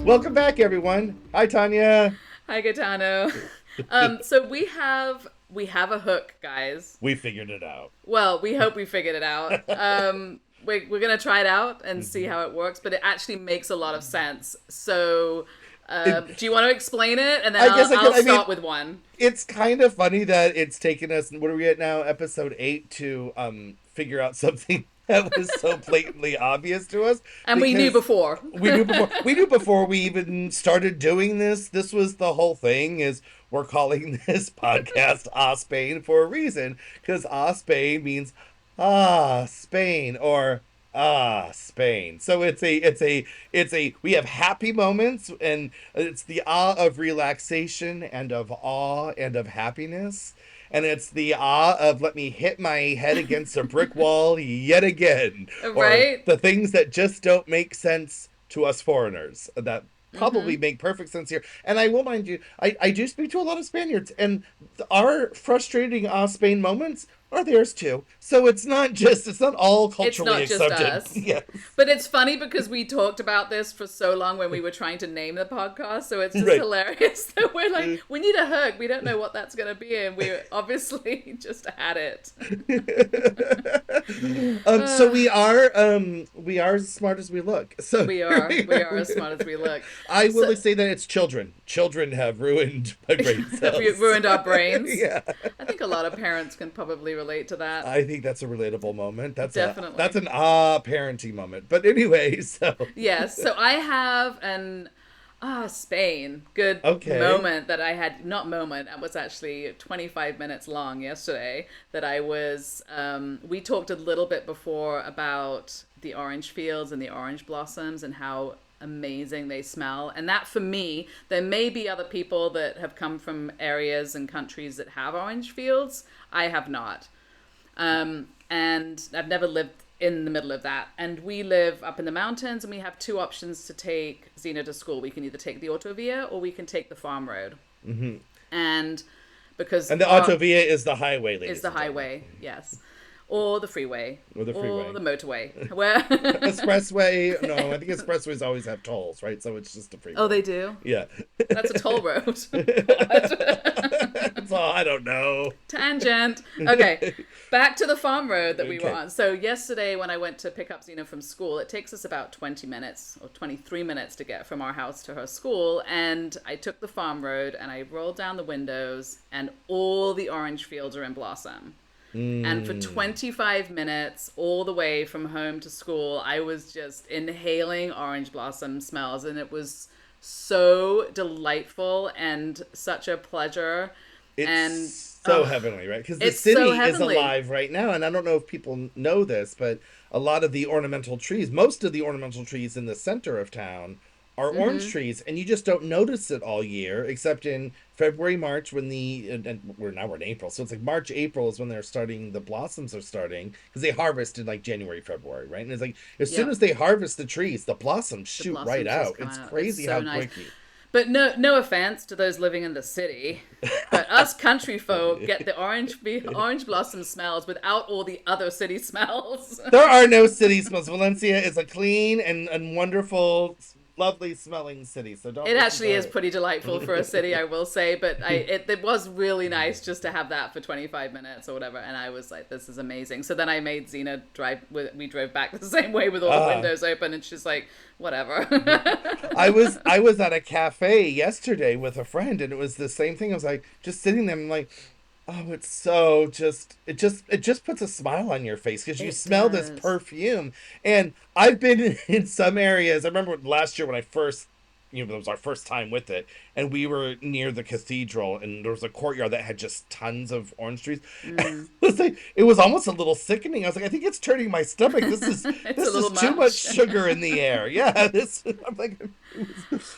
Welcome back, everyone. Hi, Tanya. Hi, Gaetano. So we have a hook, guys. We figured it out. Well, we hope we figured it out. We're gonna try it out and see Mhm. how it works, but it actually makes a lot of sense. So, It, do you want to explain it, and then I I'll guess I I'll could. I mean, start with one. it's kind of funny that it's taken us. What are we at now? Episode 8 to figure out something that was so blatantly obvious to us And we knew because before. we knew before. We knew before we even started doing this. This was the whole thing. Is we're calling this podcast "Ah Spain" for a reason because "Ah Spain" means Spain or Spain. So it's a we have happy moments and it's the of relaxation and of awe and of happiness. And it's the of let me hit my head against a brick wall yet again. Or Right? the things that just don't make sense to us foreigners that Mm-hmm. probably make perfect sense here. And I will mind you, I do speak to a lot of Spaniards, and our frustrating Spain moments are theirs too. So it's not all It's culturally not just accepted. us. Yes. But it's funny because we talked about this for so long when we were trying to name the podcast. So it's just Right. hilarious that we're like, we need a hook. We don't know what that's going to be. And we obviously just had it. So Uh, we are as smart as we look. So we here are. we We are as are. smart as we look. I So will say that it's children. Children have ruined my brain we cells. ruined our brains. Yeah. I think a lot of parents can probably relate to that. I think that's a relatable moment. That's Definitely. an parenting moment. But anyway, so Yes. So I have an Spain good okay. moment that I had, not moment, it was actually 25 minutes long yesterday that I was we talked a little bit before about the orange fields and the orange blossoms and how amazing they smell. And that for me, there may be other people that have come from areas and countries that have orange fields. I have not. And I've never lived in the middle of that. And we live up in the mountains, and we have two options to take Xena to school. We can either take the autovia or we can take the farm road. Hmm. And because And the our autovia is the highway, is ladies the and gentlemen, highway, yes, or the freeway, or the or freeway. the motorway. Where? Expressway. No, I think expressways always have tolls, right? So it's just a Oh, freeway. they do. Yeah. That's a toll road. God. So I don't know. Tangent. Okay, back to the farm road that we were Okay. on. So yesterday when I went to pick up Xena from school, it takes us about 20 minutes or 23 minutes to get from our house to her school. And I took the farm road and I rolled down the windows and all the orange fields are in blossom. And for Mm. 25 minutes, all the way from home to school, I was just inhaling orange blossom smells. And it was so delightful and such a pleasure. And It's so heavenly, right? Because the it's so city is heavenly. alive right now, and I don't know if people know this, but a lot of the ornamental trees, most of the ornamental trees in the center of town, are orange Hmm. trees, and you just don't notice it all year, except in February, March, when and we're in April, so it's like March, April is when they're starting. The blossoms are starting because they harvest in like January, February, right? And it's like as soon Yep. as they harvest the trees, the blossoms The shoot right blossoms just out. come It's out. It's crazy so how nice. quickly. But no offense to those living in the city, but us country folk get the orange blossom smells without all the other city smells. There are no city smells. Valencia is a clean and wonderful, lovely smelling city. So don't It listen actually is to pretty delightful for a city, I will say. But it was really nice just to have that for 25 minutes or whatever. And I was like, this is amazing. So then I made Xena drive. We drove back the same way with all the uh windows open, and she's like, whatever. I was at a cafe yesterday with a friend, and it was the same thing. I was like just sitting there, and like, oh, it's so it just puts a smile on your face because you It smell this does. perfume. And I've been in some areas. I remember last year when I first, it was our first time with it, and we were near the cathedral, and there was a courtyard that had just tons of orange trees. Mm. It was almost a little sickening. I was like, I think it's turning my stomach. This is It's a this is little too much much. sugar in the air. Yeah, this. I'm like,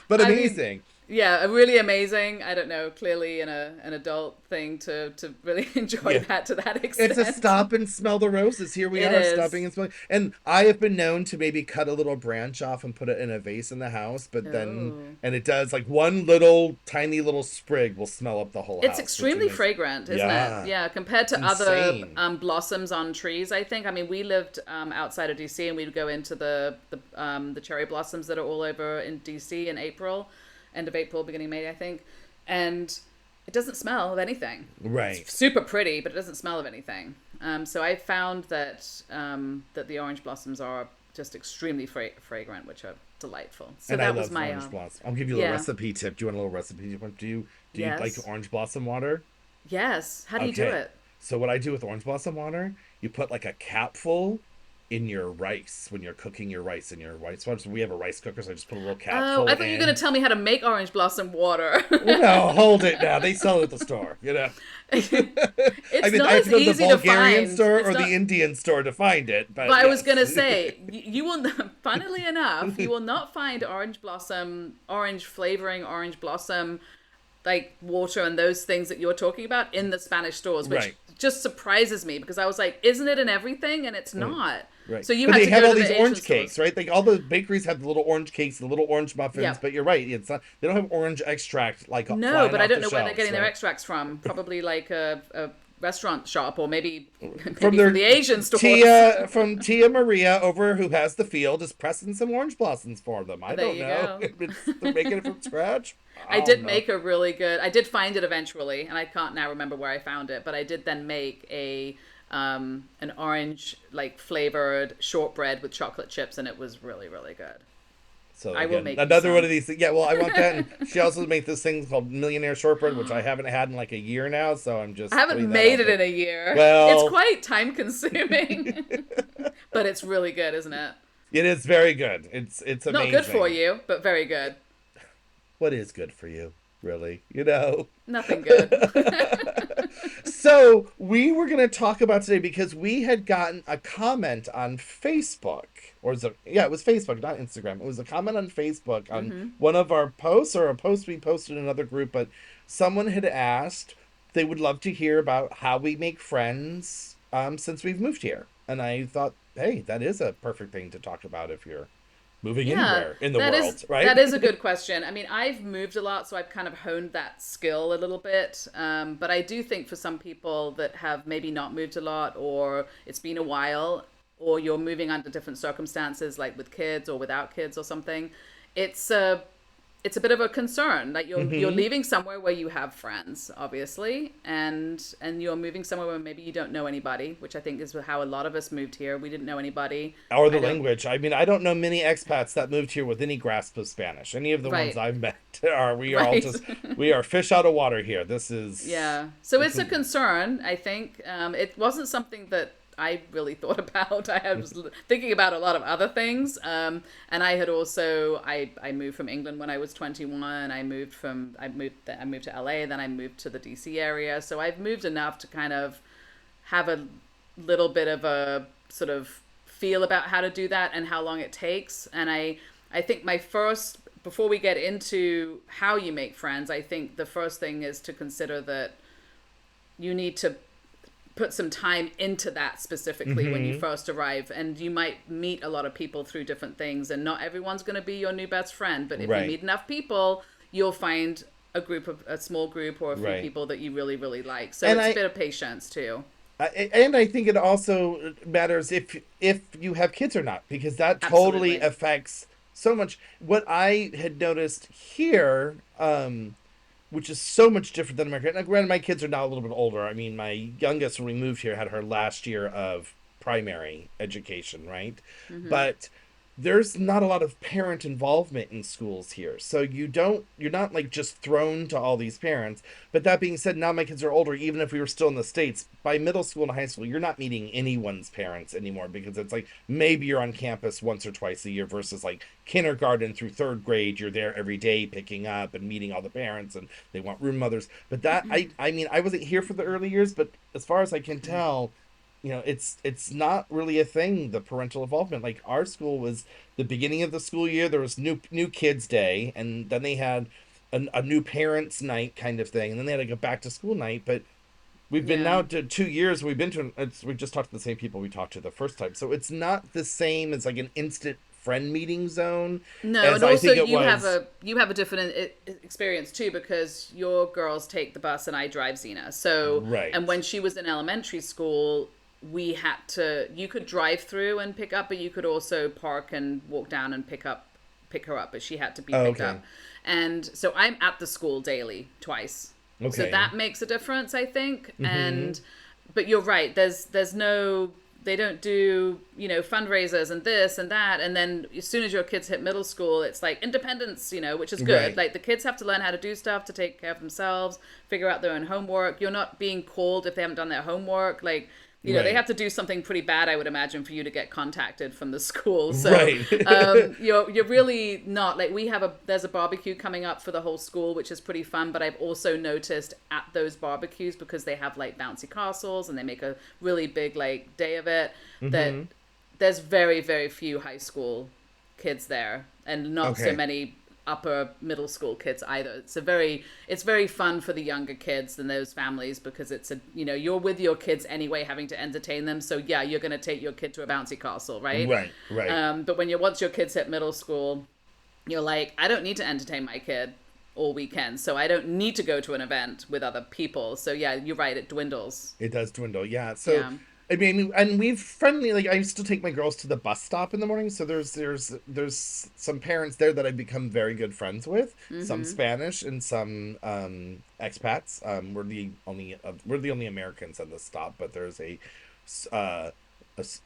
but I mean, amazing. Yeah, really amazing. I don't know, clearly an adult thing to really enjoy Yeah. that to that It's a extent. stop and smell the roses. Here we It are stopping is. and smelling. And I have been known to maybe cut a little branch off and put it in a vase in the house, but then, Oh. and it does like one little tiny little sprig will smell up the whole It's house, which extremely is, fragrant, isn't it? yeah, Yeah, compared it's to other insane. blossoms on trees, I think. I mean, we lived outside of DC, and we'd go into the cherry blossoms that are all over in DC in April, end of April, beginning of May, I think, and it doesn't smell of anything. Right. It's super pretty, but it doesn't smell of anything. So I found that that the orange blossoms are just extremely fragrant, which are delightful. So And I that was love my orange blossom. I'll give you a little yeah, recipe tip. Do you want a little recipe tip? Do you like yes, orange blossom water? yes. How do you do Okay. it? So what I do with orange blossom water, you put like a capful in your rice when you're cooking your rice in your rice. So we have a rice cooker, so I just put a little Oh, I capful thought you were going in. to tell me how to make orange blossom water. Well, no, hold it now. They sell it at the store, I It's mean, I not have as to go to the easy to Bulgarian find. store It's or the not. Indian store to find it, But but I was yes. going to say, you will, funnily enough, you will not find orange blossom, orange flavoring, orange blossom, like water and those things that you're talking about in the Spanish stores, which Right. just surprises me because I was like, isn't it in everything? And it's not. Right. So you But had they to have go all to these the Asian orange cakes, stores. right? Like all the bakeries have the little orange cakes, the little orange muffins, Yeah. but you're right. It's not, they don't have orange extract like No, flying but I off don't the know where they're shelves, getting their right? extracts from. Probably like a restaurant shop or maybe From maybe from their the Asian stores. Tia from Tia Maria over who has the field is pressing some orange blossoms for them. I There don't you know. go. They're making it from scratch. I I don't did know. make a really good. I did find it eventually, and I can't now remember where I found it. But I did then make a an orange like flavored shortbread with chocolate chips, and it was really really good. So I will again, make you another one of some. these things. Yeah, well, I want that. And she also makes this thing called Millionaire Shortbread, which I haven't had in like a year now. So I'm I just haven't putting that made out it there. in a year. It's Well, quite time consuming, but it's really good, isn't it? it is very good. It's Not good for amazing. you, but very good. What is good for you, really? Nothing good. So we were going to talk about today because we had gotten a comment on Facebook, or was it, yeah, it was Facebook, not Instagram. It was a comment on Facebook on Hmm. one of our posts or a post we posted in another group, but someone had asked they would love to hear about how we make friends since we've moved here. And I thought, hey, that is a perfect thing to talk about if you're moving Yeah, anywhere in the that is world, right? that is a good question. I mean, I've moved a lot, so I've kind of honed that skill a little bit. But I do think for some people that have maybe not moved a lot, or it's been a while, or you're moving under different circumstances, like with kids or without kids or something, it's a bit of a concern. Like you're Hmm. leaving somewhere where you have friends, obviously, and you're moving somewhere where maybe you don't know anybody, which I think is how a lot of us moved here. We didn't know anybody. Or the I don't. language. I mean, I don't know many expats that moved here with any grasp of Spanish. Any of the ones Right. I've met are we are all Right. just we are fish out of water here. This is Yeah. So it's a concern, I think. It wasn't something that I really thought about. I was thinking about a lot of other things. And I had also, I moved from England when I was 21. I moved to LA, then I moved to the DC area. So I've moved enough to kind of have a little bit of a sort of feel about how to do that and how long it takes. And I think my first, before we get into how you make friends, I think the first thing is to consider that you need to put some time into that specifically when you first arrive, and you might meet a lot of people through different things, and not everyone's going to be your new best friend, but if you right. meet enough people, you'll find a small group or a few Right. people that you really really like. So And it's a bit of patience too. I think it also matters if you have kids or not, because that totally Absolutely. affects so much. What I had noticed here, which is so much different than America. Now, granted, my kids are now a little bit older. I mean, my youngest, when we moved here, had her last year of primary education, right? Hmm. But there's not a lot of parent involvement in schools here. So you're not like just thrown to all these parents. But that being said, now my kids are older, even if we were still in the States, by middle school and high school, you're not meeting anyone's parents anymore because it's like maybe you're on campus once or twice a year versus like kindergarten through third grade, you're there every day picking up and meeting all the parents and they want room mothers. But I mean, I wasn't here for the early years, but as far as I can tell, it's not really a thing, the parental involvement. Like our school was the beginning of the school year, there was new kids day, and then they had a new parents' night kind of thing, and then they had like a back to school night. But we've been Yeah. now to 2 years. We've been to we just talked to the same people we talked to the first time, so it's not the same as like an instant friend meeting zone No, as and I also think it was. you have a different experience too because your girls take the bus and I drive Xena. So, and Right. when she was in elementary school, we had to you could drive through and pick up, but you could also park and walk down and pick her up, but she had to be Oh, picked okay. up. And so I'm at the school daily twice. So Okay. that makes a difference, I think. Mm-hmm. And but you're right. There's no they don't do fundraisers and this and that, and then as soon as your kids hit middle school it's like independence, which is good. Right. Like the kids have to learn how to do stuff, to take care of themselves, figure out their own homework. You're not being called if they haven't done their homework. Like they have Right. to do something pretty bad, I would imagine, for you to get contacted from the school. So Right. you're really not like there's a barbecue coming up for the whole school, which is pretty fun. But I've also noticed at those barbecues, because they have like bouncy castles and they make a really big like day of it, that Mm-hmm. there's very very few high school kids there, and not so Okay. many upper middle school kids either. It's very fun for the younger kids and those families, because it's you're with your kids anyway, having to entertain them. So yeah, you're going to take your kid to a bouncy castle, right? Right. Right. But when once your kids hit middle school, you're like, I don't need to entertain my kid all weekend, so I don't need to go to an event with other people. So yeah, you're right, it dwindles. It does dwindle, yeah. So, Yeah. I mean, and we've friendly like I still take my girls to the bus stop in the morning. So there's some parents there that I've become very good friends with. Some Mm-hmm. Spanish and some expats. We're the only Americans at the stop, but there's uh,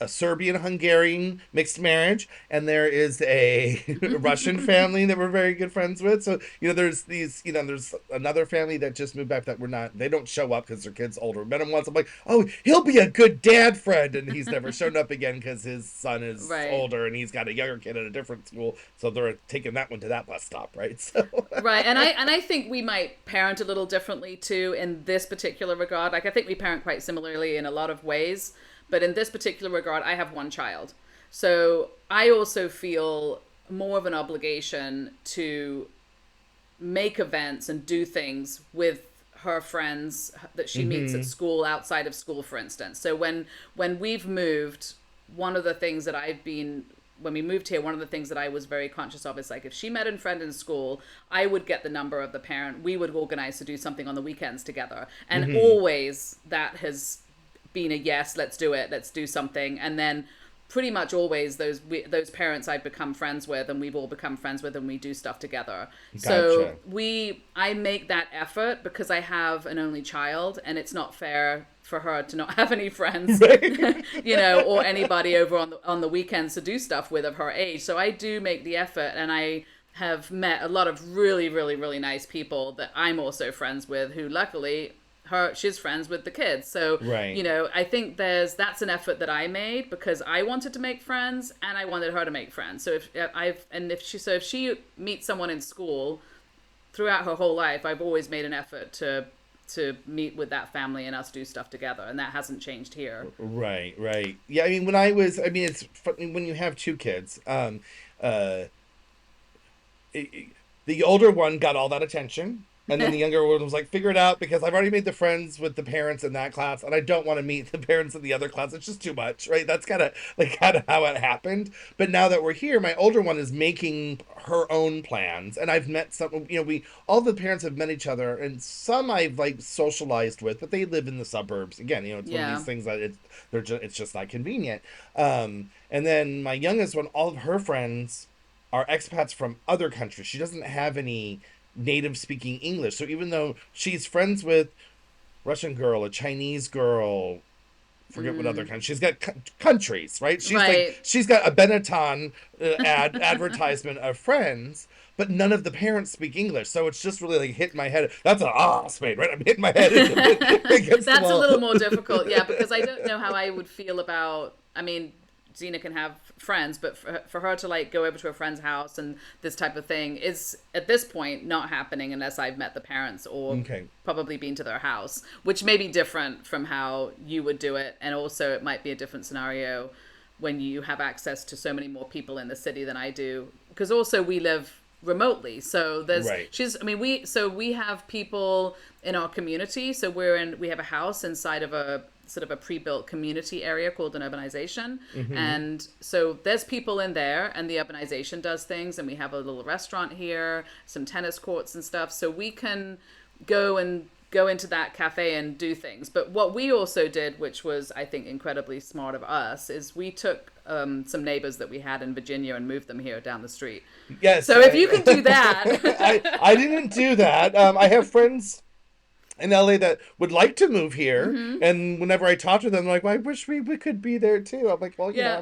a Serbian Hungarian mixed marriage, and there is a Russian family that we're very good friends with. So there's there's another family that just moved back that we're not. They don't show up because their kid's older. Met him once. I'm like, oh, he'll be a good dad friend, and he's never shown up again because his son is Right. older and he's got a younger kid at a different school. So they're taking that one to that bus stop, right? So Right, and I think we might parent a little differently too in this particular regard. Like I think we parent quite similarly in a lot of ways, but in this particular regard, I have one child, so I also feel more of an obligation to make events and do things with her friends that she meets at hmm school, outside of school, for instance. So when we've moved, one of the things that I've been when we moved here, one of the things that I was very conscious of is like if she met a friend in school, I would get the number of the parent. We would organize to do something on the weekends together, and hmm always that has been a yes. Let's do it. Let's do something, and then pretty much always those parents I've become friends with, and we've all become friends with, and we do stuff together. So Gotcha. I make that effort because I have an only child, and it's not fair for her to not have any friends, Right. or anybody over on the weekends to do stuff with of her age. So I do make the effort, and I have met a lot of really, really, really nice people that I'm also friends with, who luckily she's friends with the kids. So Right. I think that's an effort that I made because I wanted to make friends and I wanted her to make friends. So if she meets someone in school, throughout her whole life I've always made an effort to meet with that family and us do stuff together, and that hasn't changed here. Right, right. Yeah, I mean, it's funny when you have two kids. Uh, the older one got all that attention, and then the younger one was like, figure it out because I've already made the friends with the parents in that class, and I don't want to meet the parents in the other class. It's just too much, right? That's kind of how it happened. But now that we're here, my older one is making her own plans, and I've met some. We all the parents have met each other, and some I've like socialized with, but they live in the suburbs. Again, it's one of Yeah. these things that it's just not convenient. And then my youngest one, all of her friends are expats from other countries. She doesn't have any native speaking English. So even though she's friends with Russian girl, a Chinese girl, forget what other Mm. country, she's got countries, right? Right. She's got a Benetton advertisement of friends, but none of the parents speak English. So it's just really like hitting my head. That's an spade, right? I'm hitting my head against the That's a wall. little more difficult, yeah, because I don't know how I would feel about. I mean, Xena can have friends, but for her to like go over to a friend's house and this type of thing is at this point not happening unless I've met the parents or Okay. probably been to their house, which may be different from how you would do it, and also it might be a different scenario when you have access to so many more people in the city than I do, because also we live remotely. So there's Right. she's I mean we have people in our community. So we have a house inside of a sort of a pre-built community area called an urbanization. Mm-hmm. And so there's people in there, and the urbanization does things, and we have a little restaurant here, some tennis courts and stuff. So we can go into that cafe and do things. But what we also did, which was I think incredibly smart of us, is we took some neighbors that we had in Virginia and moved them here down the street. Yes, So if you can do that, I didn't do that. I have friends in LA that would like to move here, and whenever I talk to them, they're like, well, I wish we could be there too. I'm like, well, yeah.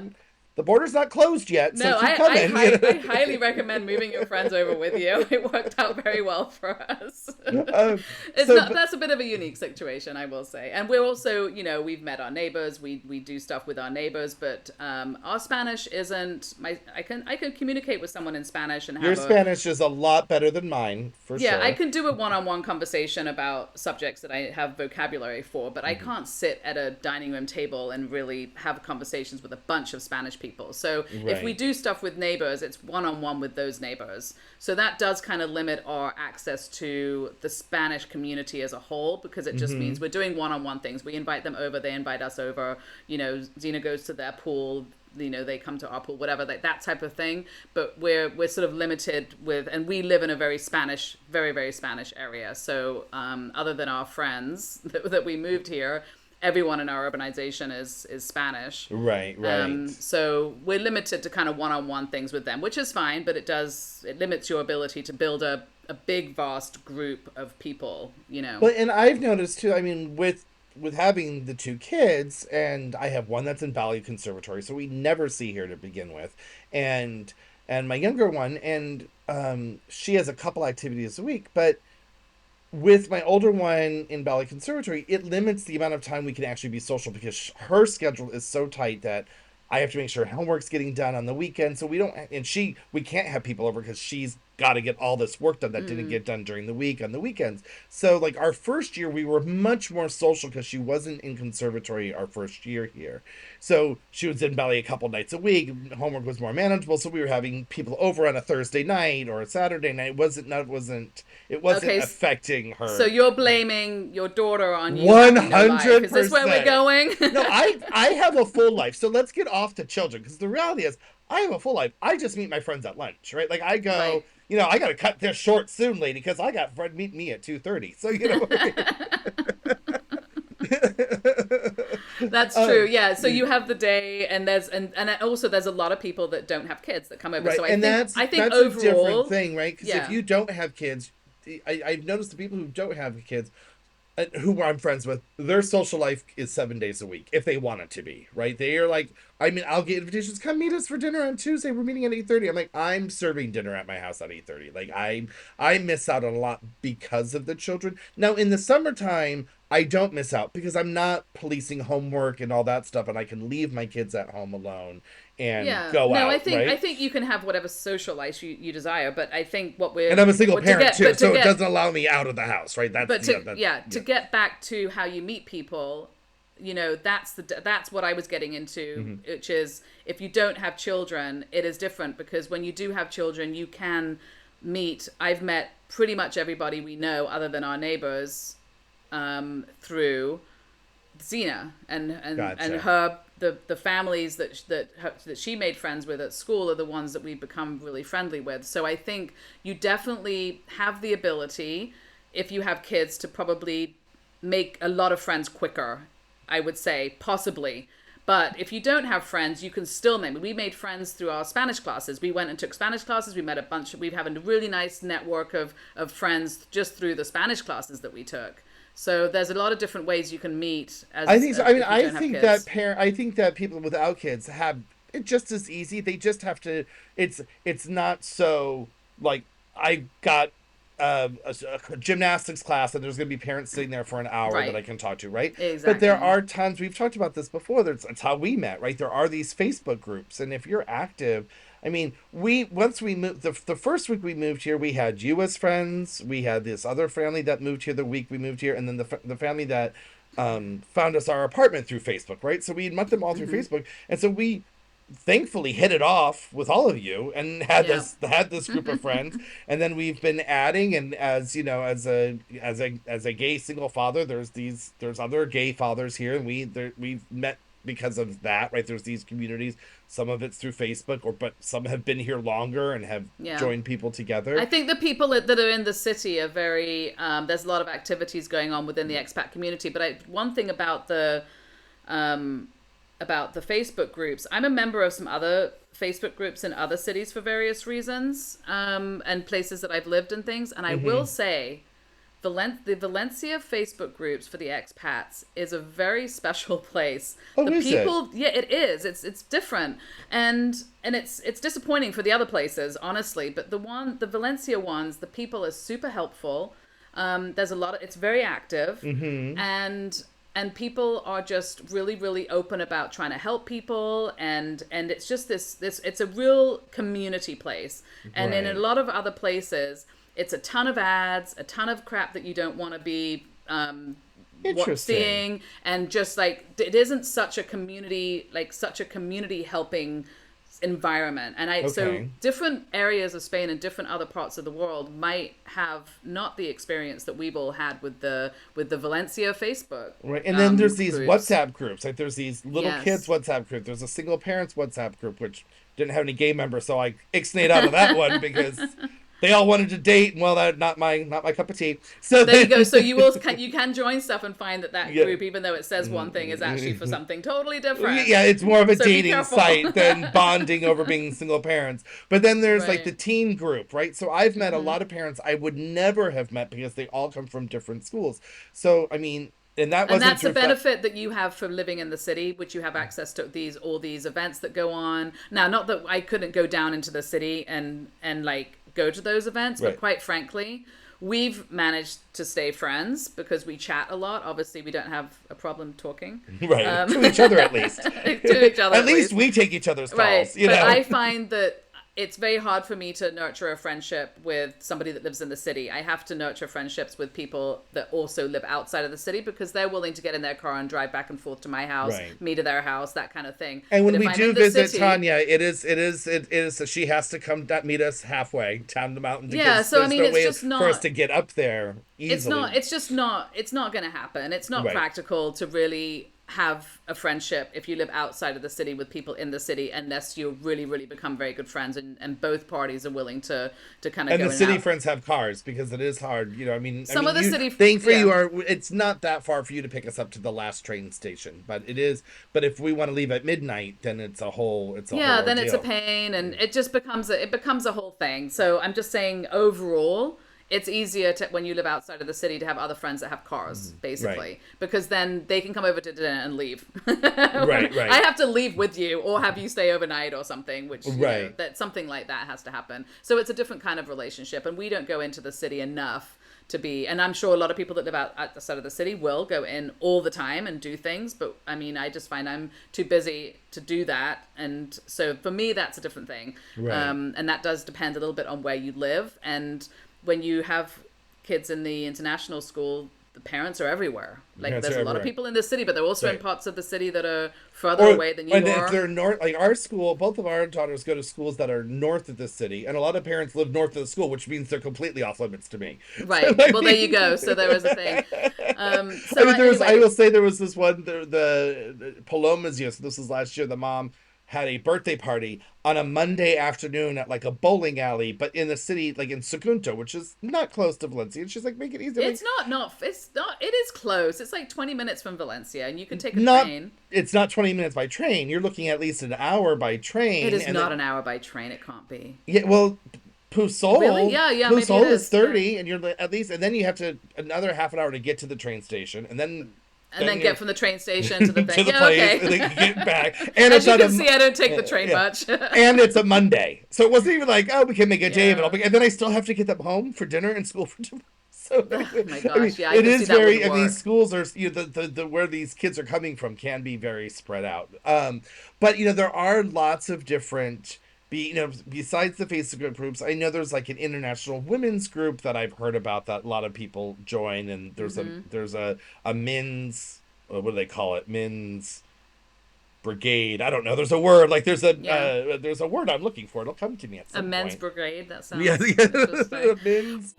the border's not closed yet, so No, keep coming. I highly recommend moving your friends over with you. It worked out very well for us. That's a bit of a unique situation, I will say. And we're also, we've met our neighbors. We do stuff with our neighbors, but our Spanish isn't I can communicate with someone in Spanish and have Your Spanish is a lot better than mine, for yeah, sure. I can do a one-on-one conversation about subjects that I have vocabulary for, but I can't sit at a dining room table and really have conversations with a bunch of Spanish people. So if we Right. do stuff with neighbors, it's one-on-one with those neighbors. So that does kind of limit our access to the Spanish community as a whole, because it just means we're doing one-on-one things. We invite them over, they invite us over. Xena goes to their pool, they come to our pool, whatever, like that type of thing. But we're sort of limited with, and we live in a very Spanish, very, very Spanish area. So other than our friends that we moved here, everyone in our urbanization is Spanish. Right, right. So we're limited to kind of one-on-one things with them, which is fine, but it limits your ability to build a big, vast group of people. Well, and I've noticed too, I mean, with having the two kids, and I have one that's in Valley Conservatory, so we never see her to begin with, and my younger one, and she has a couple activities a week, but with my older one in Ballet Conservatory, it limits the amount of time we can actually be social because her schedule is so tight that I have to make sure homework's getting done on the weekend. So we can't have people over because she's got to get all this work done that didn't get done during the week on the weekends. So like our first year, we were much more social because she wasn't in conservatory our first year here. So she was in ballet a couple nights a week. Homework was more manageable. So we were having people over on a Thursday night or a Saturday night. It wasn't Okay, affecting her. so you're blaming your daughter on you having no life. 100%. Is this where we're going? No, I have a full life. So let's get off to children because the reality is I have a full life. I just meet my friends at lunch, right? Like I go, Right. I got to cut this short soon, lady, because I got friend meet me at 2:30. So That's true. Yeah. So you have the day, and also there's a lot of people that don't have kids that come over. right, So and I think that's overall, a different thing, right? Because yeah. if you don't have kids, I've noticed the people who don't have kids, who I'm friends with, their social life is 7 days a week if they want it to be, right? They are like, I mean, I'll get invitations. Come meet us for dinner on Tuesday. We're meeting at 8:30. I'm like, I'm serving dinner at my house at 8:30. Like I miss out on a lot because of the children. Now in the summertime, I don't miss out because I'm not policing homework and all that stuff, and I can leave my kids at home alone and Yeah. go No, out. I Right? think you can have whatever social life you desire, but I think what we're And I'm a single parent too, so it get doesn't allow me out of the house, right? to get back to how you meet people, that's what I was getting into, which is if you don't have children, it is different because when you do have children, you can meet. I've met pretty much everybody we know other than our neighbors through Xena and Gotcha. her the families that she made friends with at school are the ones that we've become really friendly with. So I think you definitely have the ability, if you have kids, to probably make a lot of friends quicker, I would say, possibly. But if you don't have friends, you can still make. We made friends through our Spanish classes. We went and took Spanish classes. We met we have a really nice network of friends just through the Spanish classes that we took. So there's a lot of different ways you can meet. I think so. I mean, if you don't have kids. I think that people without kids have it just as easy. They just have to. It's not so like I got a gymnastics class and there's going to be parents sitting there for an hour Right. that I can talk to, right? Exactly. But there are times we've talked about this before. That's how we met, right? There are these Facebook groups, and if you're active. I mean, once we moved the first week we moved here, we had you as friends. We had this other family that moved here the week we moved here, and then the family that found us our apartment through Facebook, right? So we met them all through Facebook, and so thankfully hit it off with all of you and Yeah. had this group of friends, and then we've been adding. And as you know, as a gay single father, there's other gay fathers here, and we've met because of that, right? There's these communities. Some of it's through Facebook, but some have been here longer and have Yeah. joined people I together. think the people that are in the city are very. There's a lot of activities going on within the expat community. But one thing um, about the Facebook groups, I'm a member of some other Facebook groups in other cities for various reasons, and places that I've lived and things. And I will Mm-hmm. say, the Valencia Facebook groups for the expats is a very special place. Oh, The is it? people, yeah, it is. It's different, and it's disappointing for the other places, honestly. But the Valencia ones, the people are super helpful. There's a lot of, it's very active, Mm-hmm. and people are just really open about trying to help people, and it's just this it's a real community place. And in a Right. lot of other places, it's a ton of ads, a ton of crap that you don't want to be Interesting. seeing, and just like it isn't such a community, like such a community helping environment. And I so Okay. different areas of Spain and different other parts of the world might have not the experience that we've all had with the Valencia Facebook Right. And then there's these groups. WhatsApp groups. Like there's these little kids Yes. WhatsApp group. There's a single parents WhatsApp group, which didn't have any gay members, so I ixnayed out of that one because they all wanted to date, and well, that not my cup of tea. So There you go. then, So you can join stuff and find that yeah. group, even though it says one thing, is actually for something totally different. Yeah, it's more of a So be dating careful. site than bonding over being single parents. But then there's like the Right. teen group, right? So I've met a lot of parents I would never have met because they all come from different schools. So I mean, and that And wasn't that's the through. benefit that you have from living in the city, which you have access to all these events that go on. Now, not that I couldn't go down into the city and like go to those events, but Right, quite frankly, we've managed to stay friends because we chat a lot. Obviously, we don't have a problem talking right, to each other at least. to each other At at least least. we take each other's Right. calls, you But know. I find that it's very hard for me to nurture a friendship with somebody that lives in the city. I have to nurture friendships with people that also live outside of the city because they're willing to get in their car and drive back and forth to my house, Right. me to their house, that kind of thing. And But when if we I'm do in the visit city, Tanya, it is she has to come meet us halfway down the mountain yeah, because so I there's mean, no it's way just for us not to get up there it's easily. not it's just not it's not going to happen. It's not Right. practical to really have a friendship if you live outside of the city with people in the city, unless you really become very good friends, and both parties are willing to kind of And go the in and city out. friends have cars because it is hard, you know. Some of the You city, thankfully yeah. you are. It's not that far for you to pick us up to the last train station, but it is. But if we want to leave at midnight, then it's a whole Yeah, then it's a ordeal. pain, and it just becomes a whole thing. So I'm just saying, overall, it's easier to, when you live outside of the city, to have other friends that have cars, Right, basically, because then they can come over to dinner and leave. right, I right, have to leave with you, or have you stay overnight or something, which right. that something like that has to happen. So it's a different kind of relationship, and we don't go into the city enough to be, and I'm sure a lot of people that live outside of the city will go in all the time and do things, but I mean, I just find I'm too busy to do that, and so for me that's a different thing. Right. And that does depend a little bit on where you live, and when you have kids in the international school, the parents are everywhere. Like, Parents there's are a lot of everywhere. people in the city, but they're also in Right. parts of the city that are further Or away than and you if are. they're north, like our school, both of our daughters go to schools that are north of the city, and a lot of parents live north of the school, which means they're completely off limits to me. So, Right. Well, there you go. So there is a thing. I So mean, there was. I anyway, will say there was this one. The Palomas year. So this was last year. The mom had a birthday party on a Monday afternoon at like a bowling alley, but in the city, like in Sagunto, which is not close to Valencia. And she's like, make it easy. I'm like, it's not, it is close. It's like 20 minutes from Valencia, and you can take a not. train. It's not 20 minutes by train. You're looking at least an hour by It train, is and not then an hour by train. It can't be. yeah, well, Really? Pusol, Yeah, maybe it Pusol is is. Yeah. 30, and you're at least, and then you have to another half an hour to get to the train station, and And then then you're get from the train station to the to thing. the Yeah, place, and okay. then you get back, and As it's you not can see, I don't take the train yeah, much. and it's a Monday, so it wasn't even like, oh, we can make a day of it. Yeah. And then I still have to get them home for dinner and school for tomorrow. So Oh my I mean, gosh, yeah, I it can see is that very, wouldn't and these work. schools are, the where these kids are coming from can be very spread out. But there are lots of different, besides the Facebook groups, I know there's like an international women's group that I've heard about that a lot of people join, and there's a men's, what do they call it? Men's brigade. I don't know. There's a word like Yeah. there's a word I'm looking for. It'll come to me at A some men's point. brigade. That Yeah, sounds interesting. yeah. Men's.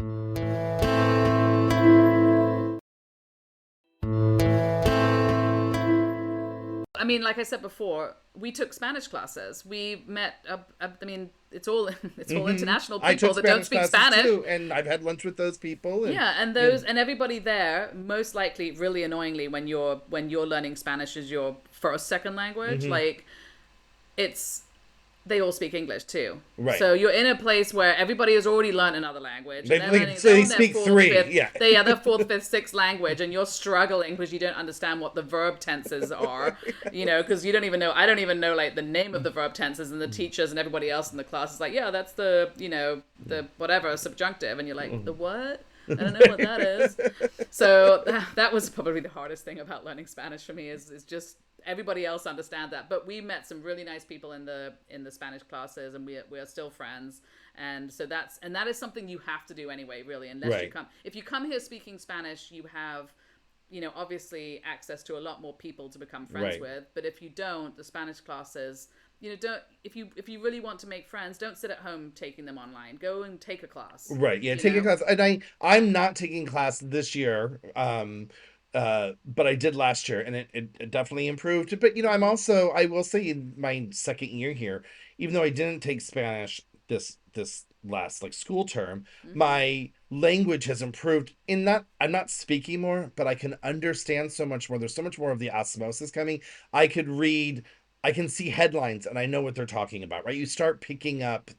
I mean, like I said before, we took Spanish classes. We met. I mean, it's all it's all international I took people that don't Spanish speak classes Spanish. too, and I've had lunch with those people, and Yeah, and you know, those and everybody there, most likely, really annoyingly, when you're learning Spanish as your first second language, like it's they all speak English too. right. So you're in a place where everybody has already learned another language, and they're They on their speak fourth, three. fifth, Yeah. their fourth, fifth, sixth language, and you're struggling because you don't understand what the verb tenses are, because you don't even know. I don't even know like the name of the verb tenses, and the teachers and everybody else in the class is like, yeah, that's the whatever subjunctive, and you're like, the what? I don't know what that is. So that was probably the hardest thing about learning Spanish for me is just everybody else understand that. But we met some really nice people in the Spanish classes, and we are still friends. And so that is something you have to do anyway, really, unless you Right. come. If you come here speaking Spanish, you have obviously access to a lot more people to become friends Right. with. But if you don't, the Spanish classes, don't if you really want to make friends, don't sit at home taking them online. Go and take a class. Right. Yeah, You taking know. class, and I'm not taking class this year. But I did last year, and it definitely improved. But I'm Mm-hmm. also, I will say, in my second year here, even though I didn't take Spanish this last like school term, Mm-hmm. my language has improved in that I'm not speaking more, but I can understand so much more. There's so much more of the osmosis coming. I could read, I can see headlines, and I know what they're talking about, right? You start picking up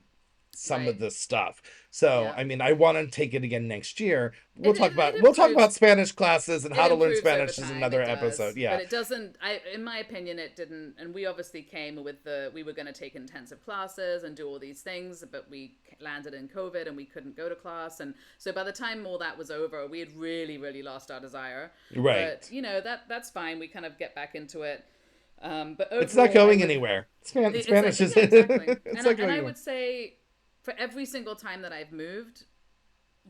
some of Right. this stuff. So, Yeah. I mean, I want to take it again next year. It, it, it We'll talk about improves. Spanish classes and It how to learn improves over Spanish is time. another It episode. does, Yeah. but it doesn't. In my opinion, it didn't. And we obviously came with we were going to take intensive classes and do all these things, but we landed in COVID and we couldn't go to class. And so by the time all that was over, we had really, really lost our desire. But Right. that's fine. We kind of get back into it. But It's not overall, I going would. anywhere. It's like Spanish is yeah, exactly. it's And I, not and going I anywhere. would say, for every single time that I've moved,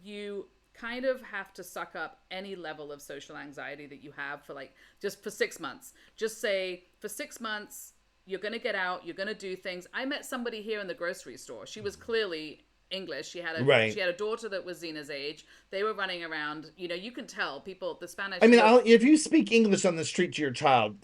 you kind of have to suck up any level of social anxiety that you have for like just for 6 months. Just say for 6 months, you're going to get out, you're going to do things. I met somebody here in the grocery store. She was clearly English. She Right. had a daughter that was Zena's age. They were running around. You can tell people the I Spanish mean, look. if you speak English on the street to your child,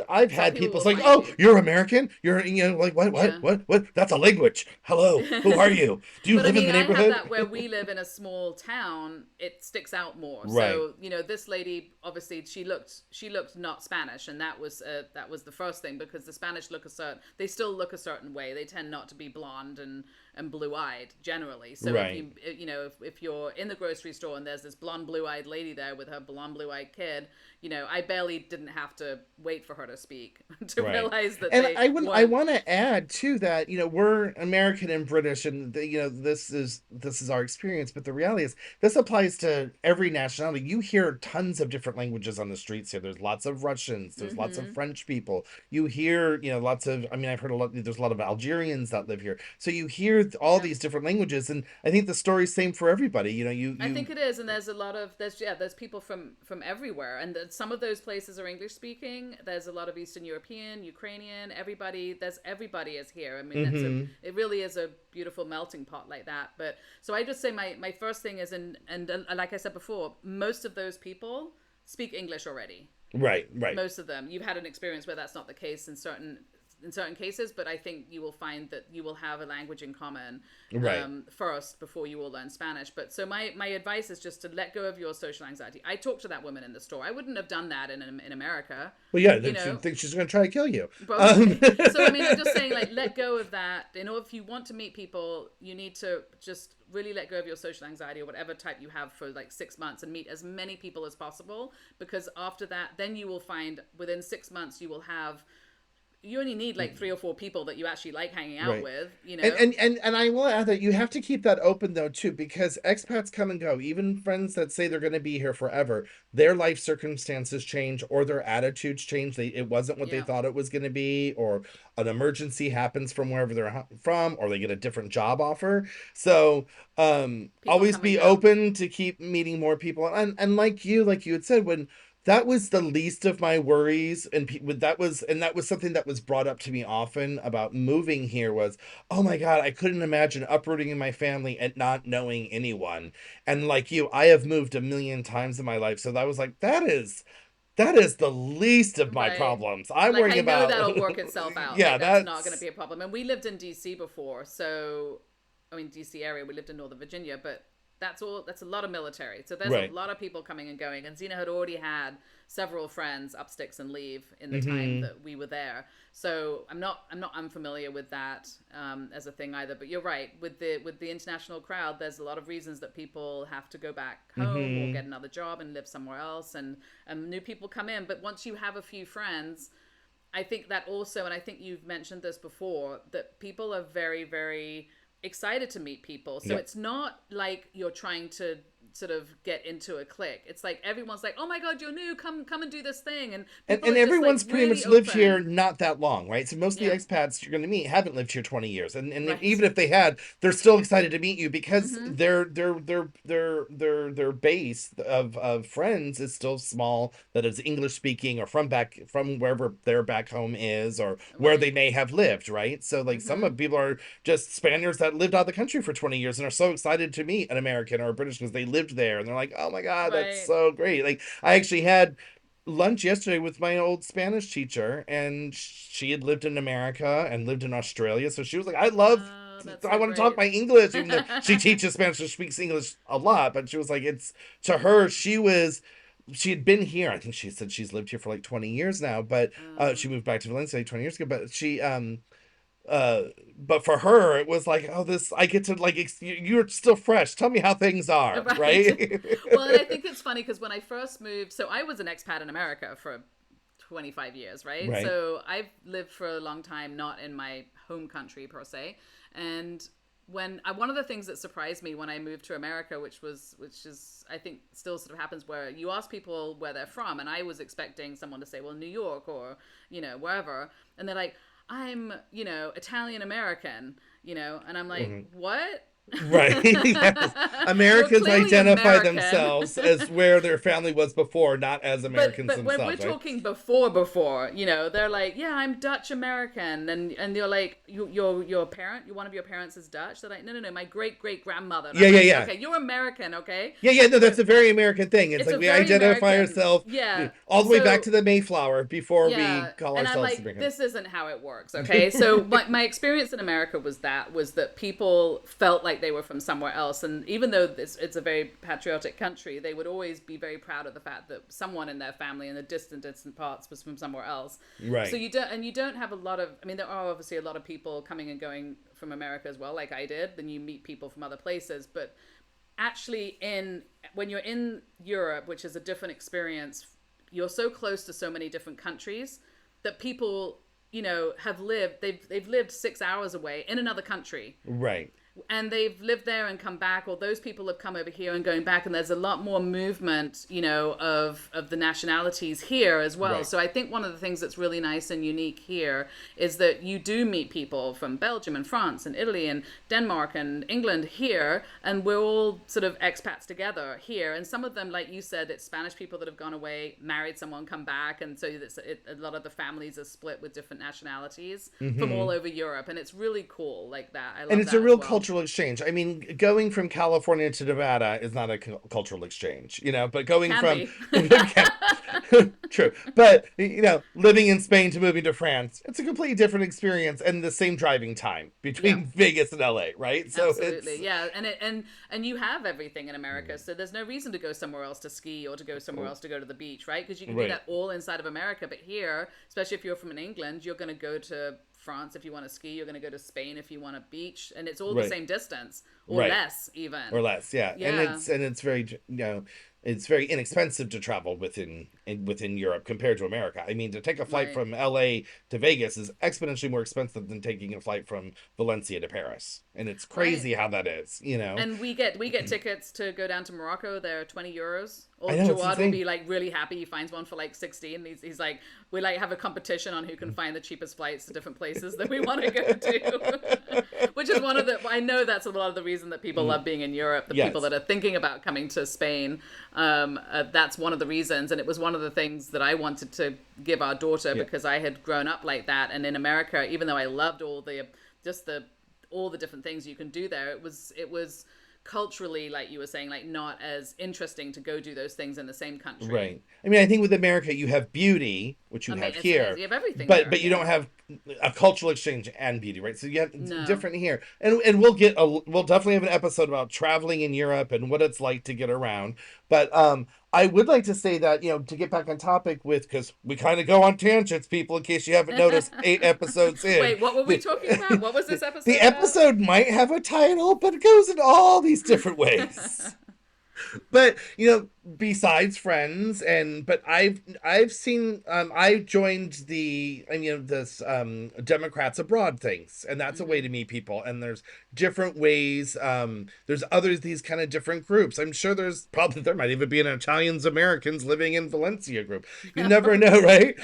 I've Some had people people will say, find "Oh, you. you're American? You're like Yeah. what? That's a language. Hello, who are you? Do you But I live in mean, the I have neighborhood?" that where we live in a small town, it sticks out more. Right. So this lady obviously she looked not Spanish, and that was the first thing because the Spanish they still look a certain way. They tend not to be blonde and blue eyed generally. So if Right. if you're in the grocery store and there's this blonde blue eyed lady there with her blonde blue eyed kid, I barely didn't have to wait for her to speak to Right. realize that And they I weren't. want to add too that we're American and British, and this is our experience, but the reality is this applies to every nationality. You hear tons of different languages on the streets here. There's lots of Russians, there's lots of Mm-hmm. French people. You hear, lots of, I mean, I've heard there's a lot of Algerians that live here. So you hear all Yeah. these different languages, and I think the story's same for everybody. I think it is, and there's a lot of there's people from everywhere, and some of those places are English speaking. There's a lot of Eastern European, Ukrainian, everybody is here. I mean, hmm it really is a beautiful melting pot like that. But so I just say my first thing is, and like I said before, most of those people speak English already. Right, right, Most of them, you've had an experience where that's not the case in certain cases, but I think you will find that you will have a language in common right. first before you will learn Spanish. But so my advice is just to let go of your social anxiety. I talked to that woman in the store. I wouldn't have done that in America, Well, yeah, you then she know, thinks she's going to try to kill you. probably. So I mean, I'm just saying, like, let go of that. If you want to meet people, you need to just really let go of your social anxiety or whatever type you have for like 6 months and meet as many people as possible. Because after that, then you will find within 6 months you only need like 3 or 4 people that you actually like hanging out Right. with, And I will add that you have to keep that open though too, because expats come and go. Even friends that say they're going to be here forever, their life circumstances change or their attitudes change. It wasn't what they Yeah. thought it was going to be, or an emergency happens from wherever they're from, or they get a different job offer. So People always come and be go. open to keep meeting more people. And like you had said, when that was the least of my worries, and that was something that was brought up to me often about moving here was, oh my god, I couldn't imagine uprooting in my family and not knowing anyone. And like you, I have moved a million times in my life, so that was like, that is the least of my Right. problems. I'm Like worrying I know about that'll work itself out. yeah, Like that's not going to that's be a problem. And we lived in DC before, so I mean DC area. We lived in Northern Virginia, but that's all. That's a lot of military. So there's a right. lot of people coming and going. And Zena had already had several friends up sticks and leave in the time Hmm. that we were there. So I'm not unfamiliar with that as a thing either. But you're right, with the international crowd, there's a lot of reasons that people have to go back home or Hmm. get another job and live somewhere else, and new people come in. But once you have a few friends, I think that also, and I think you've mentioned this before, that people are very, very excited to meet people. So Yep. it's not like you're trying to sort of get into a clique. It's like everyone's like, "Oh my God, you're new. Come and do this thing," and people And are just like everyone's pretty really much lived here open. not that long, right? So most of the Yeah. expats you're going to meet haven't lived here 20 years, and Right. even if they had, they're still excited to meet you because Mm-hmm. their base of friends is still small, that is English speaking or from wherever their back home is or where they Right. may have lived, right? So like some Mm-hmm. of people are just Spaniards that lived out of the country for 20 years and are so excited to meet an American or a British because they lived there and they're like, oh my God, that's Right. so great. Like I actually had lunch yesterday with my old Spanish teacher, and she had lived in America and lived in Australia. So she was like, Oh, that's I so want to talk great. my English, even though she teaches Spanish, so she speaks English a lot. But she was like, it's to her, she had been here. I think she said she's lived here for like 20 years now, but she moved back to Valencia like 20 years ago. But uh, but for her, it was like, oh, this, I get to like, you're still fresh. Tell me how things are, Right. right? Well, and I think it's funny because when I first moved, so I was an expat in America for 25 years, right? Right. So I've lived for a long time, not in my home country per se. And one of the things that surprised me when I moved to America, which is I think still sort of happens, where you ask people where they're from, and I was expecting someone to say, well, New York or wherever, and they're like, I'm Italian American, and I'm like, Mhm. what? Right. Yes. You're Americans clearly identify American. themselves as where their family was before, not as Americans But when we're themselves, right? talking before, they're like, yeah, I'm Dutch American, and you're like, your parent, one of your parents is Dutch. They're like, no, my great grandmother, and Yeah, I'm yeah, like, yeah. okay, you're American, okay, Yeah, yeah, no, that's but a very American thing. It's it's like a we very identify American, ourselves yeah. all the way back So to the Mayflower before we yeah, call and I'm ourselves like, American. this isn't how it works, okay? So my experience in America was that people felt like they were from somewhere else, and even though it's a very patriotic country, they would always be very proud of the fact that someone in their family in the distant parts was from somewhere else. So Right. you don't have a lot of. I mean, there are obviously a lot of people coming and going from America as well, like I did. Then you meet people from other places, but actually in when you're in Europe, which is a different experience, you're so close to so many different countries that people, have lived they've lived 6 hours away in another country, Right. and they've lived there and come back, or those people have come over here and going back, and there's a lot more movement, of the nationalities here as well. Right. So I think one of the things that's really nice and unique here is that you do meet people from Belgium and France and Italy and Denmark and England here, and we're all sort of expats together here. And some of them, like you said, it's Spanish people that have gone away, married someone, come back, and so a lot of the families are split with different nationalities from all Hmm. over Europe, and it's really cool like that. I And love it's a that as real well. cultural exchange. I mean, going from California to Nevada is not a cultural exchange, but going Can from be. true, but living in Spain to moving to France, it's a completely different experience and the same driving time Yeah, between Vegas and LA, right? So it's absolutely. Yeah, and you have everything in America, so there's no reason to go somewhere else to ski or to go somewhere else to go to the beach, right? Because you can do right, that all inside of America. But here, especially if you're from England, you're going to go to France if you want to ski. You're going to go to Spain if you want a beach, and it's all the right, same distance or right. less Or even. less, yeah. And Yeah, it's very it's very inexpensive to travel within Europe compared to America. I mean, to take a flight right. from LA to Vegas is exponentially more expensive than taking a flight from Valencia to Paris, and it's Right. crazy how that is. And we get tickets to go down to Morocco. They're €20. I Or know it's Jawad will insane. be like really happy. He finds one for like 16. He's like, we like have a competition on who can find the cheapest flights to different places that we want to go to. which is one of the, I know that's a lot of the reason that people love being in Europe, the people Yes. that are thinking about coming to Spain. That's one of the reasons. And it was one of the things that I wanted to give our daughter Yeah. because I had grown up like that. And in America, even though I loved just the, all the different things you can do there, it was culturally, like you were saying, like not as interesting to go do those things in the same country. Right. I mean, I think with America you have beauty, which you I mean, have here, you have everything but there. you don't Yeah. have a cultural exchange and beauty, right? So you have No. different here, and we'll definitely have an episode about traveling in Europe and what it's like to get around. But I would like to say that to get back on topic with because we kind of go on tangents, people. In case you haven't noticed, 8 episodes in, Wait, what were we talking about? What was this the episode about? episode might have a title, but it goes in all these different ways. But besides friends but I've seen I joined the this Democrats abroad things, and that's a way Hmm. to meet people, and there's different ways. There's others, these kind of different groups. I'm sure there might even be an Italians Americans living in Valencia group. You never know, right?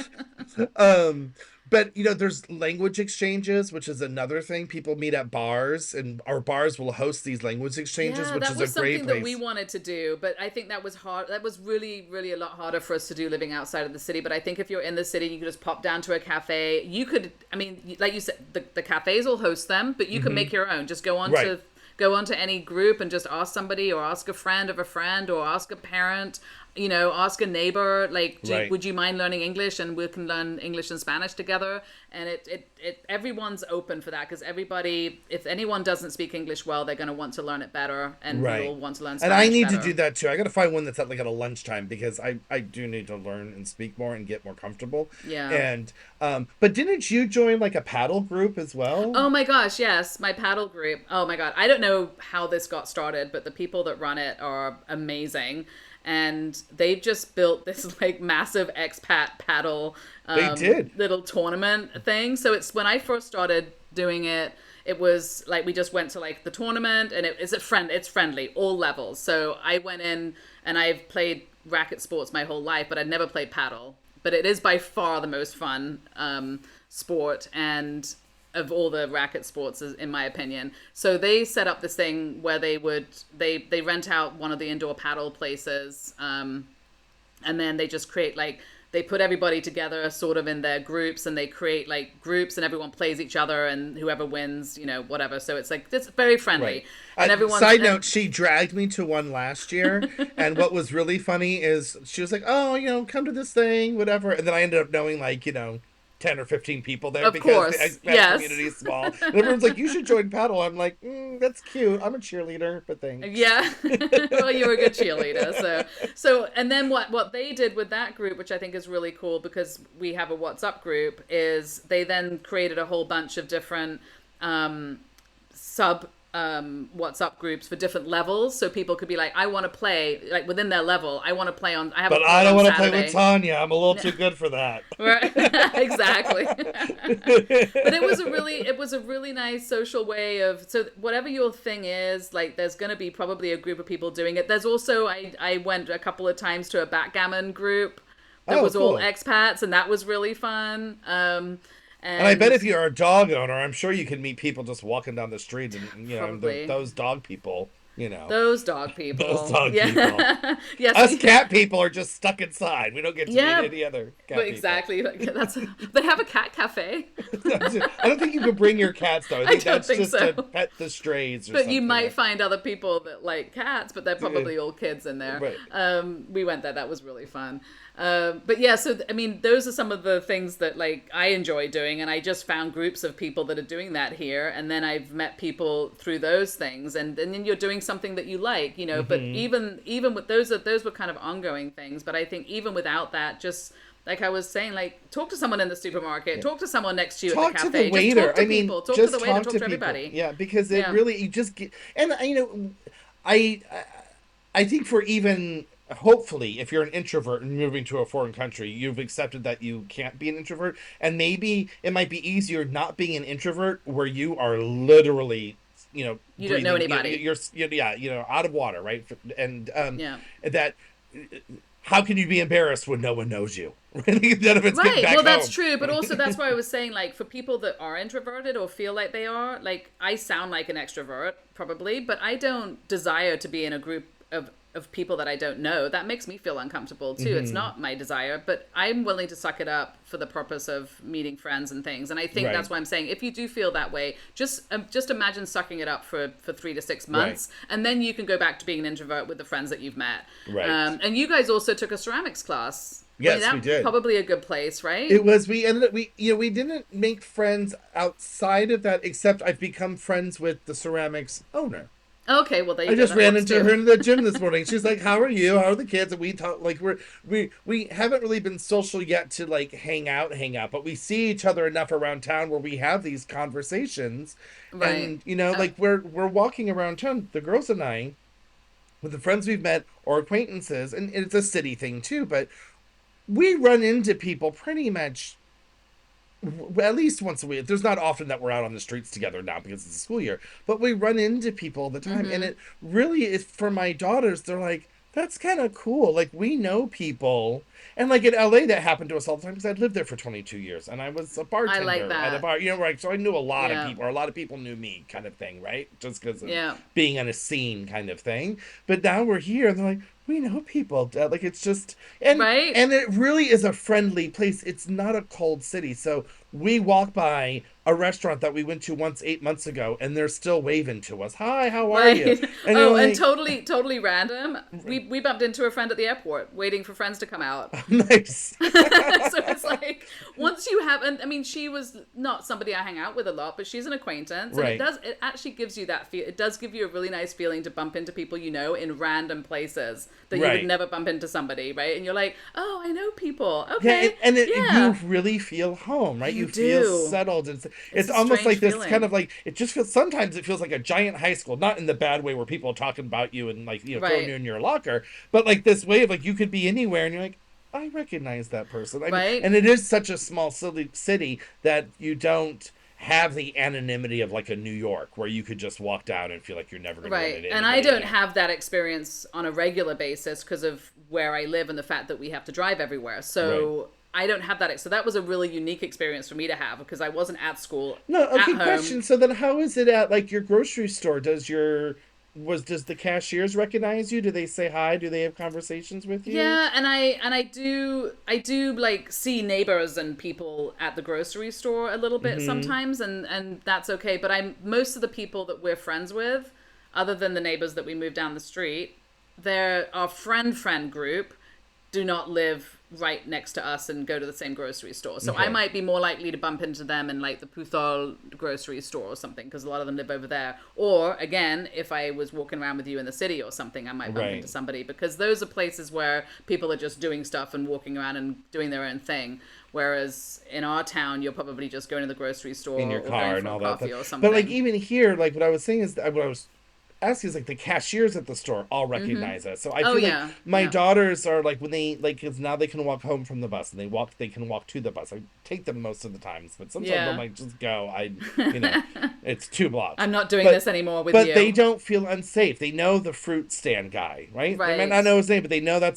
um but there's language exchanges, which is another thing. People meet at bars, and our bars will host these language exchanges, Yeah, which that is a was great something that we place. wanted to do, but I think that was hard. That was really, really a lot harder for us to do living outside of the city. But I think if you're in the city, you could just pop down to a cafe. You could, I mean, like you said, the cafes will host them, but you can make your own. Just Right. go onto any group and just ask somebody, or ask a friend of a friend, or ask a parent. Ask a neighbor, like, Right. would you mind learning English, and we can learn English and Spanish together. And everyone's open for that, because everybody, if anyone doesn't speak English well, they're going to want to learn it better, and Right. you'll want to learn And I Spanish need to better. do that too. I got to find one that's at a lunchtime, because I do need to learn and speak more and get more comfortable. Yeah. And but didn't you join like a paddle group as well? Oh my gosh, yes, my paddle group. Oh my god, I don't know how this got started, but the people that run it are amazing, and they've just built this like massive expat paddle They did. little tournament thing. So it's when I first started doing it, it was like we just went to like the tournament, and it's friendly, all levels. So I went in, and I've played racket sports my whole life, but I'd never played paddle. But it is by far the most fun sport, and of all the racket sports, in my opinion. So they set up this thing where they rent out one of the indoor paddle places, and then they just create like, they put everybody together sort of in their groups, and they create like groups, and everyone plays each other, and whoever wins, whatever. So it's like, it's very friendly. Right. And everyone's Side note, she dragged me to one last year, and what was really funny is she was like, "Oh, come to this thing, whatever," and then I ended up knowing 10 or 15 people there, of because course, the expat yes. community is small. And everyone's like, "You should join paddle." I'm like, "That's cute. I'm a cheerleader, but thanks." Yeah. Well, you were a good cheerleader. So and then what they did with that group, which I think is really cool, because we have a WhatsApp group, is they then created a whole bunch of different sub WhatsApp groups for different levels, so people could be like, I want to play, like within their level, I want to play on, I have a But call I don't on want to play with Saturday. Tanya. I'm a little too good for that. Right. Exactly. But it was a really nice social way of, so whatever your thing is, like, there's going to be probably a group of people doing it. There's also, I went a couple of times to a backgammon group that Oh, was all cool. expats, and that was really fun. And I bet And if you're a dog owner, I'm sure you can meet people just walking down the street, and probably those dog people, those dog people. those dog people. Yeah. Yes. Us cat people are just stuck inside. We don't get to Yeah, meet any other cat but people. exactly. Like, they have a cat cafe. I don't think you can bring your cats though. I think don't that's think just so. to pet the strays or But something. you might Like. find other people that like cats, but they're probably all kids in there. Right. We went there. That was really fun. But yeah, so I mean, those are some of the things that like I enjoy doing, and I just found groups of people that are doing that here, and then I've met people through those things, and then you're doing something that you like, But even with those were kind of ongoing things. But I think even without that, just like I was saying, like, talk to someone in the supermarket, talk to someone next to you Talk at to the cafe, the waiter. just talk to I mean, people, talk just to the waiter, talk talk to to people. everybody. Yeah, because it Yeah. really you just get, and I I think for even hopefully if you're an introvert and moving to a foreign country, you've accepted that you can't be an introvert, and maybe it might be easier not being an introvert where you are literally You don't know breathing, anybody. you're yeah, out of water, right? And Yeah. that how can you be embarrassed when no one knows you? None of it's getting Right. back Well, that's home. true. But also, that's why I was saying, like, for people that are introverted or feel like they are, like, I sound like an extrovert, probably, but I don't desire to be in a group of people that I don't know. That makes me feel uncomfortable, too. It's Hmm. not my desire, but I'm willing to suck it up for the purpose of meeting friends and things. And I think Right. that's why I'm saying, if you do feel that way, just imagine sucking it up for 3 to 6 Right. months, and then you can go back to being an introvert with the friends that you've met. Right. And you guys also took a ceramics class. I mean, Yes, we that's did. probably a good place, right? It was, we ended up, we didn't make friends outside of that, except I've become friends with the ceramics owner. Okay, well there I you go. just That ran works into too. her in the gym this morning. She's like, "How are you? How are the kids?" And we talk like we haven't really been social yet to like hang out, but we see each other enough around town where we have these conversations. Right. And like we're walking around town, the girls and I, with the friends we've met or acquaintances, and it's a city thing too, but we run into people pretty much at least once a week. There's not often that we're out on the streets together now because it's a school year, but we run into people all the time. And Mm-hmm. it really is for my daughters. They're like, that's kind of cool. Like, we know people. And like in LA, that happened to us all the time because I'd lived there for 22 years and I was a I like bartender at a that. bar, right? So I knew a lot of Yeah. people, or a lot of people knew me, kind of thing, right? Just because of Yeah. being on a scene, kind of thing. But now we're here and they're like, we know people. Like, it's just, Right? and it really is a friendly place. It's not a cold city. So we walk by a restaurant that we went to once 8 months ago, and they're still waving to us. Hi, how are you? Right. And you're Oh, and like, totally random. We bumped into a friend at the airport waiting for friends to come out. nice. So it's like once you have, and I mean, she was not somebody I hang out with a lot, but she's an acquaintance, and Right. it actually gives you that feel. It does give you a really nice feeling to bump into people you know in random places that you would Right. never bump into somebody, right? And you're like, oh, I know people. Yeah, Okay, you yeah, really feel home, right? you You feel do. settled. It's It's a almost strange like this kind feeling, of like, it just feels, sometimes it feels like a giant high school, not in the bad way where people are talking about you and like, throwing you right? in your locker, but like this way of like, you could be anywhere and you're like, I recognize that person. I mean, Right? and it is such a small city that you don't have the anonymity of like a New York where you could just walk down and feel like you're never going to run Right. into And I anybody don't there. have that experience on a regular basis because of where I live and the fact that we have to drive everywhere. Right. So I don't have that. So that was a really unique experience for me to have because I wasn't at school, No, at okay, home. question. So then how is it at like your grocery store? Does the cashiers recognize you? Do they say hi? Do they have conversations with you? Yeah, and I do like see neighbors and people at the grocery store a little bit Mm-hmm. sometimes, and that's okay. But I'm most of the people that we're friends with, other than the neighbors that we moved down the street, they're our friend group do not live right next to us and go to the same grocery store. So I Okay. might be more likely to bump into them in like the Puthol grocery store or something because a lot of them live over there. Or again, if I was walking around with you in the city or something, I might bump into Right. somebody because those are places where people are just doing stuff and walking around and doing their own thing. Whereas in our town, you're probably just going to the grocery In store your or car going and for a all that. coffee or But like something. even here, like what I was saying is what I was asking is like the cashiers at the store all recognize us. So I Oh feel like yeah, my yeah, daughters are like when they like because now they can walk home from the bus and they can walk to the bus. I take them most of the times, but sometimes I'm yeah. like just go. You know it's 2 blocks. I'm not doing But this anymore with but they you. don't feel unsafe. They know the fruit stand guy, right? They might not Right, know his name, but they know not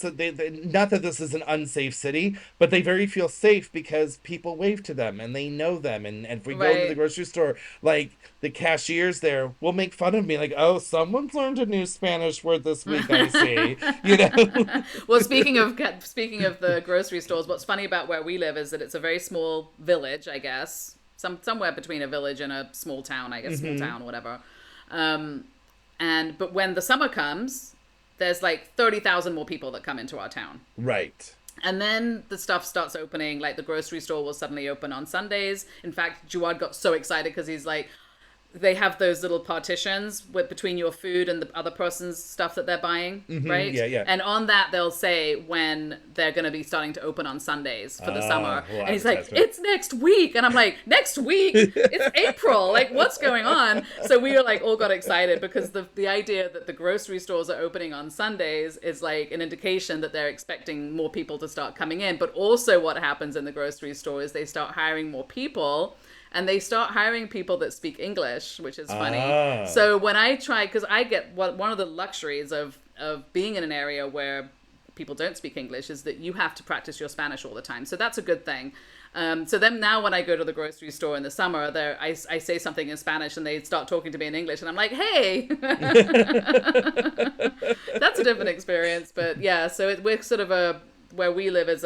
that this is an unsafe city, but they very feel safe because people wave to them and they know them. And if we go into the right. grocery store, like the cashiers there will make fun of me, like, "Oh, someone's learned a new Spanish word this week. I see." You know. Well, speaking of the grocery stores, what's funny about where we live is that it's a very small village, I guess, somewhere between a village and a small town, I guess, small Hmm. town, whatever. Um, and but when the summer comes, there's like 30,000 more people that come into our town. Right. And then the stuff starts opening, like the grocery store will suddenly open on Sundays. In fact, Juad got so excited because he's like, they have those little partitions with between your food and the other person's stuff that they're buying, Hmm. right? Yeah. Yeah. And on that they'll say when they're going to be starting to open on Sundays for the summer. Little And he's like, advertisement. "It's next week." And I'm like, "Next week? It's April. Like what's going on?" So we were like all got excited because the idea that the grocery stores are opening on Sundays is like an indication that they're expecting more people to start coming in. But also what happens in the grocery store is they start hiring more people and they start hiring people that speak English, which is funny. Ah. So when I try, because I get one of the luxuries of being in an area where people don't speak English is that you have to practice your Spanish all the time. So that's a good thing. So then now when I go to the grocery store in the summer, I say something in Spanish and they start talking to me in English, and I'm like, hey, that's a different experience. But yeah, so we're sort of where we live is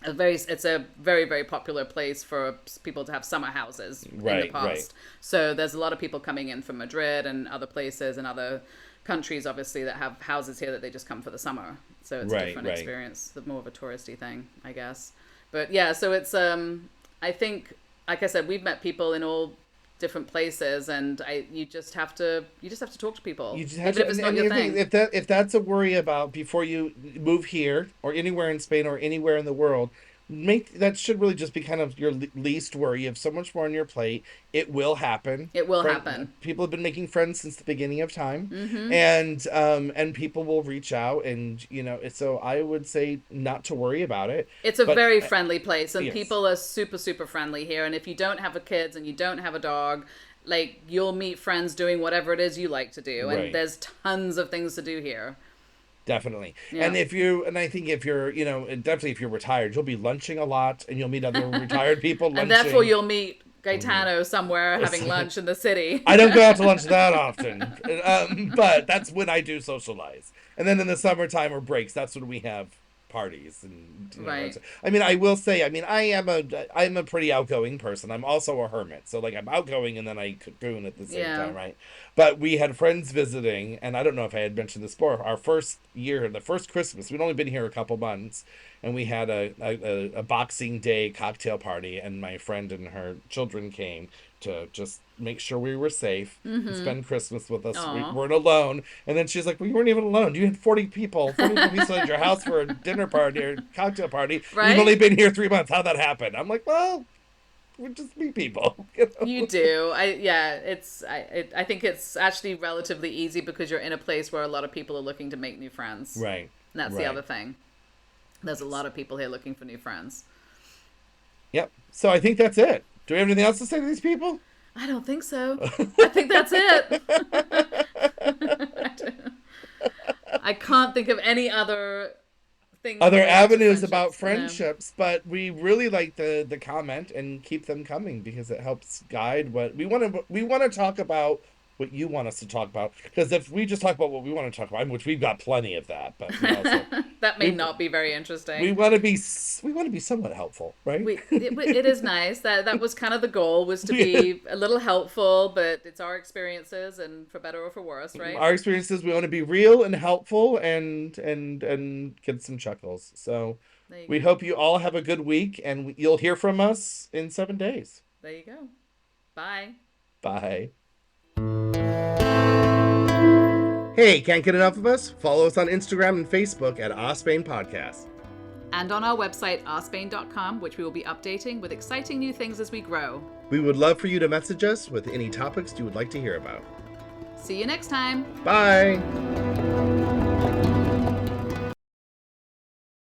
it's a very, very popular place for people to have summer houses in the past. Right. So there's a lot of people coming in from Madrid and other places and other countries, obviously, that have houses here that they just come for the summer. So it's a different experience, more of a touristy thing, I guess. But yeah, so it's I think, like I said, we've met people in all different places, and you just have to talk to people. You just have to, if it's not your thing. If that's a worry about before you move here or anywhere in Spain or anywhere in the world, that should really just be kind of your least worry. You have so much more on your plate. It will happen. It will happen. People have been making friends since the beginning of time, mm-hmm. and people will reach out, and so I would say not to worry about it. It's a very friendly place, and yes. People are super, super friendly here. And if you don't have kids and you don't have a dog, like, you'll meet friends doing whatever it is you like to do, and there's tons of things to do here. Definitely. Yeah. And I think if you're, definitely if you're retired, you'll be lunching a lot, and you'll meet other retired people lunching. And therefore you'll meet Gaetano somewhere having lunch in the city. I don't go out to lunch that often, but that's when I do socialize. And then in the summertime or breaks, that's when we have parties. And right. I mean, I will say, I'm a pretty outgoing person. I'm also a hermit. So, like, I'm outgoing and then I cocoon at the same time, right? But we had friends visiting, and I don't know if I had mentioned this before. Our first year, the first Christmas, we'd only been here a couple months, and we had a Boxing Day cocktail party, and my friend and her children came to just make sure we were safe, mm-hmm. and spend Christmas with us. We weren't alone. And then she's like, well, you weren't even alone. You had 40 people at your house for a dinner party or cocktail party. Right? You've only been here 3 months. How'd that happen? I'm like, well, we just meet people. You do. I think it's actually relatively easy because you're in a place where a lot of people are looking to make new friends. Right. And that's the other thing. There's a lot of people here looking for new friends. Yep. So I think that's it. Do we have anything else to say to these people? I don't think so. I think that's it. I can't think of any other things. Other avenues about friendships, but we really like the comment, and keep them coming because it helps guide what we want to talk about. What you want us to talk about, because if we just talk about what we want to talk about, which we've got plenty of that, but that may not be very interesting. We want to be somewhat helpful, right? It is nice that was kind of the goal, was to be a little helpful, but it's our experiences, and for better or for worse, right? Our experiences. We want to be real and helpful, and get some chuckles. So we hope you all have a good week, and you'll hear from us in 7 days. There you go. Bye. Bye. Hey, can't get enough of us? Follow us on Instagram and Facebook at Ospain Podcast. And on our website, ospain.com, which we will be updating with exciting new things as we grow. We would love for you to message us with any topics you would like to hear about. See you next time. Bye.